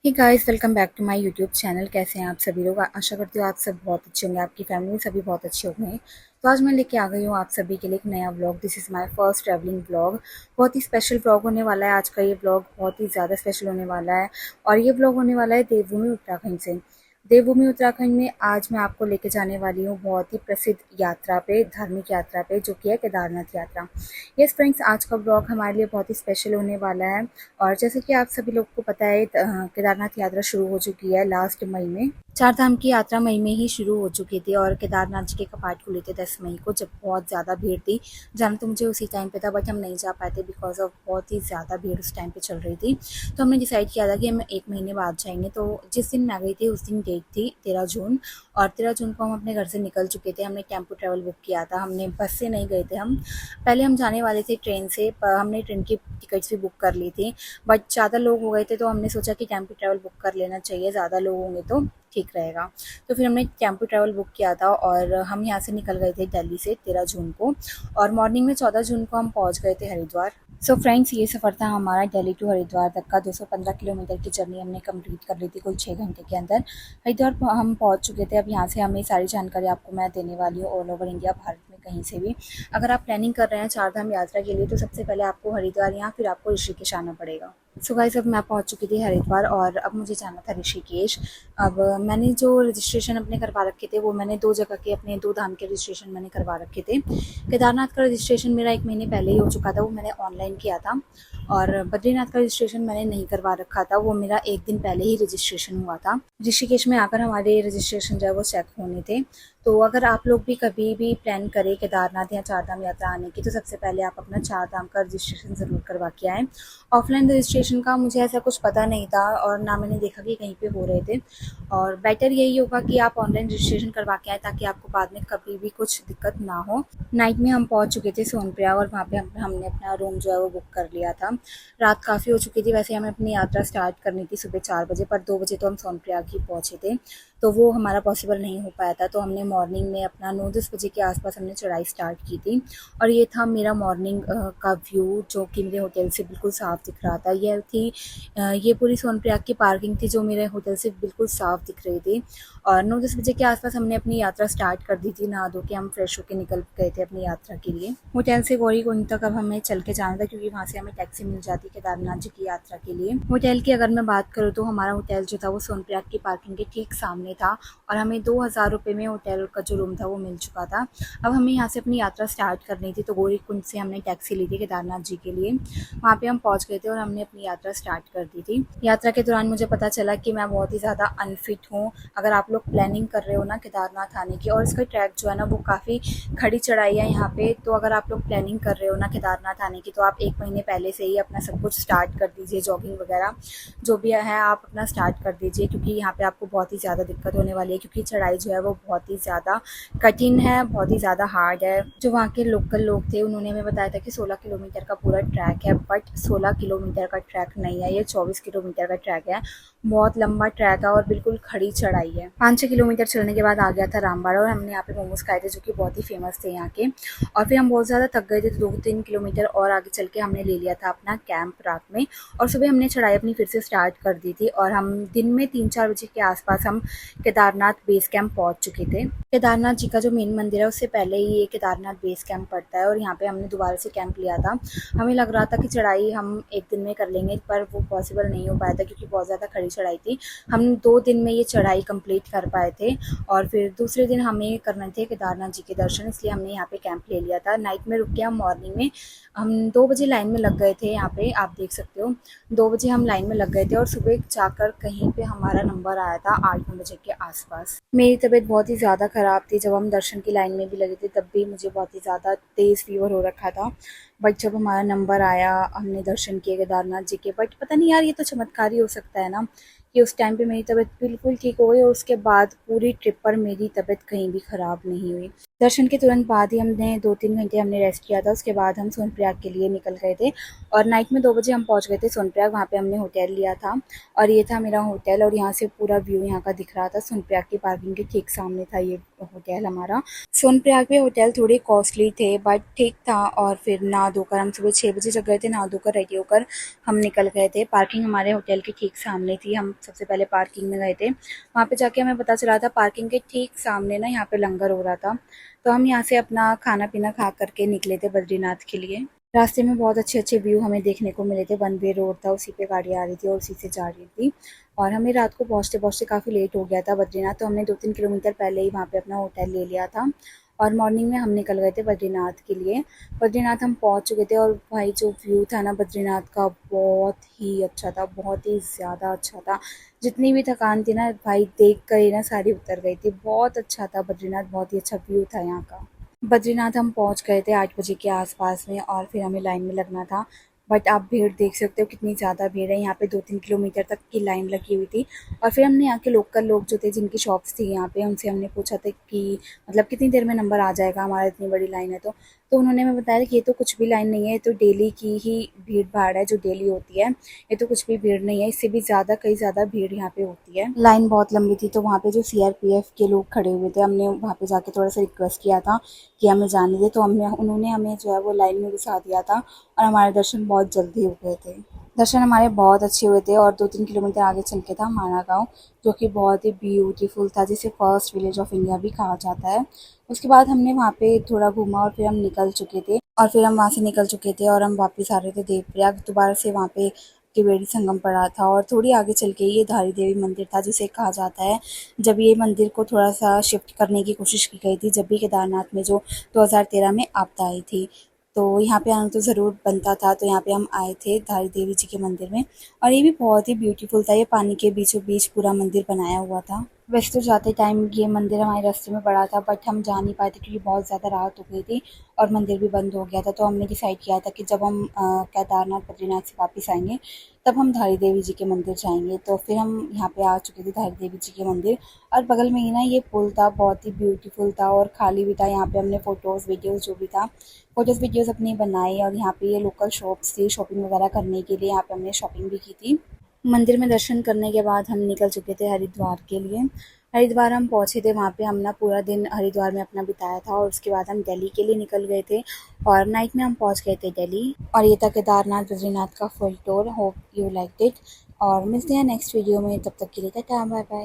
Hey guys, welcome back to my YouTube channel. कैसे हैं आप सभी लोग? आशा करती हूँ आप सब बहुत अच्छे होंगे, आपकी फैमिली में सभी बहुत अच्छे होंगे। तो आज मैं लेके आ गई हूँ आप सभी के लिए एक नया vlog. This is my first travelling vlog. बहुत ही स्पेशल व्लॉग होने वाला है आज का। ये व्लॉग बहुत ही ज़्यादा स्पेशल होने वाला है और ये व्लॉग होने वाला है देवभूमि उत्तराखंड से। देवभूमि उत्तराखंड में आज मैं आपको लेके जाने वाली हूँ बहुत ही प्रसिद्ध यात्रा पे, धार्मिक यात्रा पे, जो कि है केदारनाथ यात्रा। यस फ्रेंड्स, आज का ब्लॉग हमारे लिए बहुत ही स्पेशल होने वाला है। और जैसे कि आप सभी लोग को पता है, केदारनाथ यात्रा शुरू हो चुकी है लास्ट मई में। चार धाम की यात्रा मई में ही शुरू हो चुकी थी और केदारनाथ जी के कपाट खुले थे 10 मई को, जब बहुत ज़्यादा भीड़ थी। जाना तो मुझे उसी टाइम पे था, बट हम नहीं जा पाए थे बिकॉज ऑफ बहुत ही ज़्यादा भीड़ उस टाइम पे चल रही थी। तो हमने डिसाइड किया था कि हम 1 महीने बाद जाएंगे। तो जिस दिन मैं गई थी उस दिन डेट थी 13 जून, और 13 जून को हम अपने घर से निकल चुके थे। हमने टेम्पो ट्रैवल बुक किया था, हमने बस से नहीं गए थे। हम पहले हम जाने वाले थे ट्रेन से, पर हमने ट्रेन की टिकट्स भी बुक कर ली थी, बट ज़्यादा लोग हो गए थे तो हमने सोचा कि टेम्पो ट्रैवल बुक कर लेना चाहिए, ज़्यादा लोग होंगे तो ठीक रहेगा। तो फिर हमने टेम्पो ट्रैवल बुक किया था और हम यहाँ से निकल गए थे दिल्ली से 13 जून को, और मॉर्निंग में 14 जून को हम पहुँच गए थे हरिद्वार। सो फ्रेंड्स, ये सफ़र था हमारा दिल्ली टू हरिद्वार तक का। 215 किलोमीटर की जर्नी हमने कंप्लीट कर ली थी कुल 6 घंटे के अंदर। हरिद्वार हम पहुँच चुके थे। अब यहाँ से हमें सारी जानकारी आपको मैं देने वाली हूँ, ऑल ओवर इंडिया, भारत में कहीं से भी। अगर आप प्लानिंग कर रहे हैं चार धाम यात्रा के लिए, तो सबसे पहले आपको हरिद्वार या फिर आपको ऋषिकेश आना पड़ेगा। सो गाइस, अब मैं पहुंच चुकी थी हरिद्वार और अब मुझे जाना था ऋषिकेश। अब मैंने जो रजिस्ट्रेशन अपने करवा रखे थे, वो मैंने दो जगह के, अपने दो धाम के रजिस्ट्रेशन मैंने करवा रखे थे। केदारनाथ का रजिस्ट्रेशन मेरा 1 महीने पहले ही हो चुका था, वो मैंने ऑनलाइन किया था। और बद्रीनाथ का रजिस्ट्रेशन मैंने नहीं करवा रखा था, वो मेरा 1 दिन पहले ही रजिस्ट्रेशन हुआ था। ऋषिकेश में आकर हमारे रजिस्ट्रेशन जो है वो चेक होने थे। तो अगर आप लोग भी कभी भी प्लान करें केदारनाथ या चार धाम यात्रा आने की, तो सबसे पहले आप अपना चार धाम का रजिस्ट्रेशन ज़रूर करवा के आएँ। ऑफलाइन रजिस्ट्रेशन का मुझे ऐसा कुछ पता नहीं था और ना मैंने देखा कि कहीं पे हो रहे थे, और बेटर यही होगा कि आप ऑनलाइन रजिस्ट्रेशन करवा के आएँ, ताकि आपको बाद में कभी भी कुछ दिक्कत ना हो। नाइट में हम पहुंच चुके थे सोनप्रयाग और वहाँ पे हमने अपना रूम जो है वो बुक कर लिया था। रात काफ़ी हो चुकी थी, वैसे हमें अपनी यात्रा स्टार्ट करनी थी सुबह 4 बजे, पर 2 बजे तो हम सोनप्रयाग ही पहुँचे थे, तो वो हमारा पॉसिबल नहीं हो पाया था। तो हमने मॉर्निंग में अपना 9-10 बजे के आसपास हमने चढ़ाई स्टार्ट की थी। और ये था मेरा मॉर्निंग का व्यू, जो कि मेरे होटल से बिल्कुल साफ़ दिख रहा था। ये पूरी सोनप्रयाग की पार्किंग थी जो मेरे होटल से बिल्कुल साफ़ दिख रही थी। और 9-10 बजे के आसपास हमने अपनी यात्रा स्टार्ट कर दी थी। नहा धो के हम फ्रेश होकर निकल गए थे अपनी यात्रा के लिए। होटल से गौरीकुंड तक अब हमें चल के जाना था, क्योंकि वहाँ से हमें टैक्सी मिल जाती केदारनाथ जी की यात्रा के लिए। होटल की अगर मैं बात करूँ, तो हमारा होटल जो था वो सोनप्रयाग की पार्किंग के ठीक सामने था, और हमें 2000 रुपये में होटल का जो रूम था वो मिल चुका था। अब हमें यहाँ से अपनी यात्रा स्टार्ट करनी थी, तो गौरीकुंड से हमने टैक्सी ली थी केदारनाथ जी के लिए। वहाँ पे हम पहुँच गए थे और हमने अपनी यात्रा स्टार्ट कर दी थी। यात्रा के दौरान मुझे पता चला कि मैं बहुत ही ज़्यादा अनफिट हूँ। अगर आप लोग प्लानिंग कर रहे हो ना केदारनाथ आने की, और इसका ट्रैक जो है ना वो काफ़ी खड़ी चढ़ाई है यहाँ पे, तो अगर आप लोग प्लानिंग कर रहे हो ना केदारनाथ आने की, तो आप 1 महीने पहले से ही अपना सब कुछ स्टार्ट कर दीजिए। जॉगिंग वगैरह जो भी है आप अपना स्टार्ट कर दीजिए, क्योंकि यहाँ पे आपको बहुत ही ज़्यादा दिक्कत होने वाली है, क्योंकि चढ़ाई जो है वो बहुत ही ज़्यादा कठिन है, बहुत ही ज़्यादा हार्ड है। जो वहाँ के लोकल लोग थे उन्होंने हमें बताया था कि 16 किलोमीटर का पूरा ट्रैक है, बट 16 किलोमीटर का ट्रैक नहीं है, ये 24 किलोमीटर का ट्रैक है। बहुत लंबा ट्रैक है और बिल्कुल खड़ी चढ़ाई है। 5-6 किलोमीटर चलने के बाद आ गया था रामबाड़ा, और हमने यहाँ पे मोमोज खाए थे जो कि बहुत ही फेमस थे यहाँ के। और फिर हम बहुत ज़्यादा थक गए थे, तो 2-3 किलोमीटर और आगे चल के हमने ले लिया था अपना कैंप रात में, और सुबह हमने चढ़ाई अपनी फिर से स्टार्ट कर दी थी। और हम दिन में 3-4 बजे के आसपास हम केदारनाथ बेस कैंप पहुँच चुके थे। केदारनाथ जी का जो मेन मंदिर है उससे पहले ही ये केदारनाथ बेस कैंप पड़ता है, और यहाँ पे हमने दोबारा से कैंप लिया था। हमें लग रहा था कि चढ़ाई हम 1 दिन में कर लेंगे, पर वो पॉसिबल नहीं हो पाया था, क्योंकि बहुत ज़्यादा खड़ी चढ़ाई थी। हम 2 दिन में ये चढ़ाई कंप्लीट कर पाए थे, और फिर दूसरे दिन हमें करने थे केदारनाथ जी के दर्शन, इसलिए हमने यहाँ पे कैंप ले लिया था। नाइट में रुक के हम मॉर्निंग में हम 2 बजे लाइन में लग गए थे। यहाँ पे आप देख सकते हो 2 बजे हम लाइन में लग गए थे, और सुबह जाकर कहीं पे हमारा नंबर आया था 8-9 बजे के आसपास। मेरी तबीयत बहुत ही ज़्यादा ख़राब थी। जब हम दर्शन की लाइन में भी लगे थे तब भी मुझे बहुत ही ज़्यादा तेज़ फीवर हो रखा था, बट जब हमारा नंबर आया हमने दर्शन किए केदारनाथ जी के। बट पता नहीं यार, ये तो चमत्कार ही हो सकता है ना, कि उस टाइम पे मेरी तबीयत बिल्कुल ठीक हो गई, और उसके बाद पूरी ट्रिप पर मेरी तबीयत कहीं भी ख़राब नहीं हुई। दर्शन के तुरंत बाद ही हमने 2-3 घंटे हमने रेस्ट किया था, उसके बाद हम सोनप्रयाग के लिए निकल गए थे। और नाइट में 2 बजे हम पहुंच गए थे सोनप्रयाग। वहाँ पे हमने होटल लिया था, और ये था मेरा होटल, और यहाँ से पूरा व्यू यहाँ का दिख रहा था। सोनप्रयाग की पार्किंग के ठीक सामने था ये होटल हमारा। सोनप्रयाग में होटल थोड़े कॉस्टली थे, बट ठीक था, और फिर ना नहा धोकर हम सुबह 6 बजे जग गए थे, नहा धोकर रेडी होकर हम निकल गए थे। पार्किंग हमारे होटल के ठीक सामने थी। हम सबसे पहले पार्किंग में गए थे। वहाँ पे जाके हमें पता चला था पार्किंग के ठीक सामने ना यहाँ पे लंगर हो रहा था। तो हम यहाँ से अपना खाना पीना खा करके निकले थे बद्रीनाथ के लिए। रास्ते में बहुत अच्छे-अच्छे व्यू हमें देखने को मिले थे। वन वे रोड था, उसी पे गाड़ी आ रही थी और उसी से जा रही थी। और हमें रात को पहुँचते-पहुँचते काफ़ी लेट हो गया था बद्रीनाथ, तो हमने 2-3 किलोमीटर पहले ही वहाँ पे अपना होटल ले लिया था। और मॉर्निंग में हम निकल गए थे बद्रीनाथ के लिए। बद्रीनाथ हम पहुँच चुके थे और भाई जो व्यू था ना बद्रीनाथ का, बहुत ही अच्छा था, बहुत ही ज़्यादा अच्छा था। जितनी भी थकान थी ना भाई देख कर ही ना सारी उतर गई थी। बहुत अच्छा था बद्रीनाथ, बहुत ही अच्छा व्यू था यहाँ का। बद्रीनाथ हम पहुँच गए थे 8 बजे के आस-पास में और फिर हमें लाइन में लगना था। बट आप भीड़ देख सकते हो कितनी ज़्यादा भीड़ है। यहाँ पे 2-3 किलोमीटर तक की लाइन लगी हुई थी। और फिर हमने यहाँ के लोकल लोग जो थे जिनकी शॉप्स थी यहाँ पे, उनसे हमने पूछा था कि मतलब कितनी देर में नंबर आ जाएगा हमारा, इतनी बड़ी लाइन है तो। तो उन्होंने हमें बताया कि ये तो कुछ भी लाइन नहीं है, ये तो डेली की ही भीड़-भाड़ है जो डेली होती है। ये तो कुछ भी भीड़ नहीं है, इससे भी ज़्यादा कई ज़्यादा भीड़ यहाँ पे होती है। लाइन बहुत लंबी थी तो वहाँ पे जो सीआरपीएफ के लोग खड़े हुए थे, हमने वहाँ पे जाके थोड़ा-सा रिक्वेस्ट किया था कि हमें जाने दें, तो उन्होंने हमें जो है वो लाइन में घुसा दिया था और हमारे दर्शन बहुत जल्दी हो गए थे। दर्शन हमारे बहुत अच्छे हुए थे और 2-3 किलोमीटर आगे चल के था हमारा गाँव, जो कि बहुत ही ब्यूटीफुल था, जिसे फर्स्ट विलेज ऑफ इंडिया भी कहा जाता है। उसके बाद हमने वहाँ पे थोड़ा घूमा और फिर हम निकल चुके थे और हम वापस आ रहे थे देवप्रयाग। दोबारा से वहाँ पे त्रिवेणी संगम पड़ा था और थोड़ी आगे चल के ये धारी देवी मंदिर था, जिसे कहा जाता है जब ये मंदिर को थोड़ा-सा शिफ्ट करने की कोशिश की गई थी, जब भी केदारनाथ में जो 2013 में आपदा आई थी। तो यहाँ पे आना तो ज़रूर बनता था, तो यहाँ पे हम आए थे धारी देवी जी के मंदिर में और ये भी बहुत ही ब्यूटीफुल था। ये पानी के बीचों-बीच पूरा मंदिर बनाया हुआ था। वैसे तो जाते टाइम ये मंदिर हमारे रास्ते में पड़ा था, बट हम जा नहीं पाए थे क्योंकि बहुत ज़्यादा रात हो गई थी और मंदिर भी बंद हो गया था। तो हमने डिसाइड किया था कि जब हम केदारनाथ, बद्रीनाथ से वापस आएँगे, तब हम धारी देवी जी के मंदिर जाएँगे। तो फिर हम यहाँ पे आ चुके थे धारी देवी जी के मंदिर और बगल में ही ना ये पुल था, बहुत ही ब्यूटीफुल था और खाली भी था। यहाँ पे हमने फ़ोटोज़, वीडियोज़ जो भी था, फ़ोटोज़, वीडियोज़ अपनी बनाई और यहाँ पे ये लोकल शॉप्स थी शॉपिंग वगैरह करने के लिए। यहाँ पे हमने शॉपिंग भी की थी। मंदिर में दर्शन करने के बाद हम निकल चुके थे हरिद्वार के लिए। हरिद्वार हम पहुँचे थे, वहाँ पे हम ना पूरा दिन हरिद्वार में अपना बिताया था और उसके बाद हम दिल्ली के लिए निकल गए थे और नाइट में हम पहुँच गए थे दिल्ली। और ये था केदारनाथ बद्रीनाथ का full tour. Hope you liked it और मिलते हैं नेक्स्ट वीडियो में, तब तक के लिए टाटा बाय बाय।